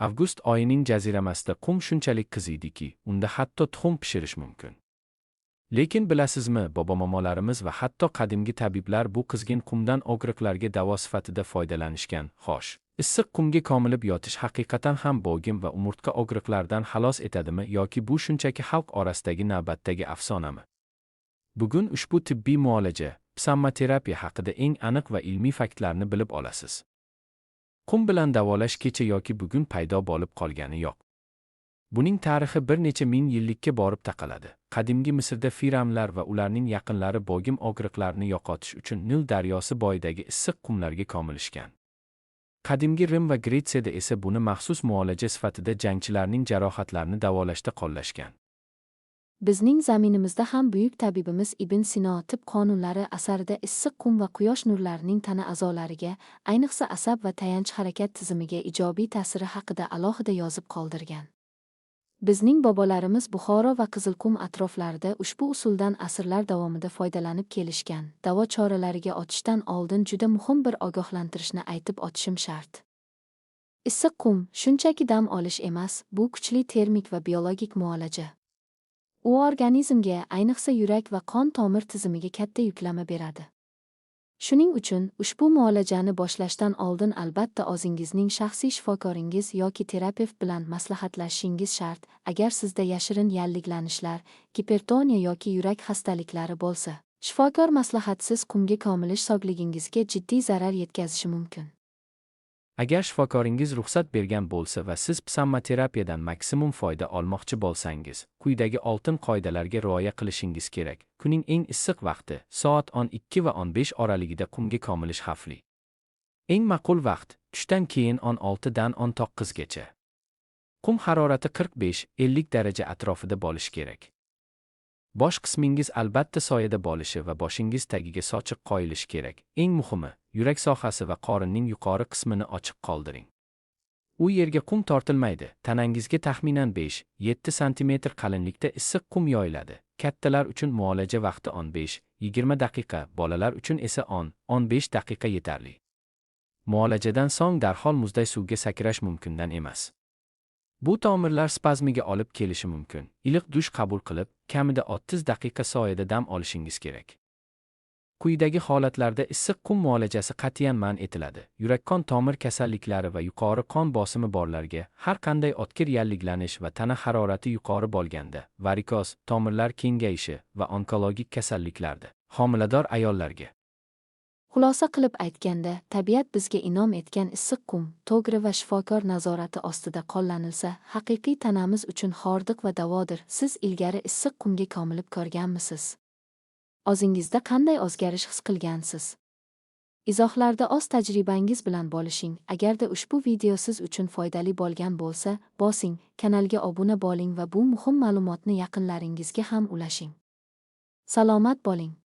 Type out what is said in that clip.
Avgust oyining jaziramasida qum shunchalik qiziydiki, unda hatto tuxum pishirish mumkin. Lekin bilasizmi, bobo-momolarimiz va hatto qadimgi tabiblar bu qizgin qumdan og'riqlarga davo sifatida foydalanishgan. Xo'sh, issiq qumga ko'milib yotish haqiqatan ham bo'gim va umurtqa og'riqlaridan xalos etadimi yoki bu shunchaki xalq orasidagi navbatdagi afsonami? Bugun ushbu tibbiy muolaja, psammaterapiya haqida eng aniq va ilmiy faktlarni bilib olasiz. Qum bilan davolash kecha yoki bugun paydo bo'lib qolgani yo'q. Buning tarixi bir necha ming yillikka borib taqaladi. Qadimgi Misrda firavnlar va ularning yaqinlari bo'gim og'riqlarni yo'qotish uchun Nil daryosi bo'yidagi issiq qumlarga ko'milishgan. Qadimgi Rim va Gretsiyada esa buni maxsus muolaja sifatida jangchilarning jarohatlarini davolashda qo'llashgan. Bizning zaminimizda ham buyuk tabibimiz Ibn Sino tib qonunlari asarida issiq qum va quyosh nurlarining tana a'zolariga, ayniqsa asab va tayanch harakat tizimiga ijobiy ta'siri haqida alohida yozib qoldirgan. Bizning bobolarimiz Buxoro va Qizilqum atroflarida ushbu usuldan asrlar davomida foydalanib kelishgan. Davo choralariga o'tishdan oldin juda muhim bir ogohlantirishni aytib o'tishim shart. Issiq qum shunchaki dam olish emas, bu kuchli termik va biologik muolaja. U organizmga, ayniqsa yurak va qon tomir tizimiga katta yuklama beradi. Shuning uchun ushbu muolajani boshlashdan oldin albatta o'zingizning shaxsiy shifokoringiz yoki terapevt bilan maslahatlashishingiz shart. Agar sizda yashirin yallig'lanishlar, gipertoniya yoki yurak xastaliklari bo'lsa, shifokor maslahatsiz qumga ko'milish sog'lig'ingizga jiddiy zarar yetkazishi mumkin. Agar shifokoringiz ruxsat bergan bo'lsa va siz psammaterapiyadan maksimum foyda olmoqchi bo'lsangiz, quyidagi oltin qoidalarga rioya qilishingiz kerak. Kuning eng issiq vaqti soat 12 va 15 oralig'ida qumga ko'milish xavfli. Eng ma'qul vaqt tushdan keyin 16 dan 19 gacha. Qum harorati 45-50 daraja atrofida bo'lishi kerak. Bosh qismingiz albatta soyada bo'lishi va boshingiz tagiga sochiq qo'yilishi kerak. Eng muhimi, yurak sohasi va qorinning yuqori qismini ochiq qoldiring. U yerga qum tortilmaydi. Tanangizga taxminan 5-7 sm qalinlikda issiq qum yoyiladi. Kattalar uchun muolaja vaqti 15-20 daqiqa, bolalar uchun esa 10-15 daqiqa yetarli. Muolajadan so'ng darhol muzday suvga sakrash mumkindan emas. Bu tomirlar spazmiga olib kelishi mumkin. Iliq dush qabul qilib, kamida 30 daqiqa soyada dam olishingiz kerak. Quyidagi holatlarda issiq qum muolajasi qat'iyan man etiladi. Yurak-qon tomir kasalliklari va yuqori qon bosimi borlarga, har qanday o'tkir yallig'lanish va tana harorati yuqori bo'lganda, varikoz, tomirlar kengayishi va onkologik kasalliklarda, homilador ayollarga. Xulosa qilib aytganda, tabiat bizga inom etgan issiq qum, to'g'ri va shifokor nazorati ostida qo'llanilsa, haqiqiy tanamiz uchun hordiq va davodir. Siz ilgari issiq qumga ko'milib ko'rganmisiz? O'zingizda qanday o'zgarish his qilgansiz? Izohlarda o'z tajribangiz bilan bo'lishing. Agarda ushbu video siz uchun foydali bo'lgan bo'lsa, bosing, kanalga obuna bo'ling va bu muhim ma'lumotni yaqinlaringizga ham ulashing. Salomat bo'ling.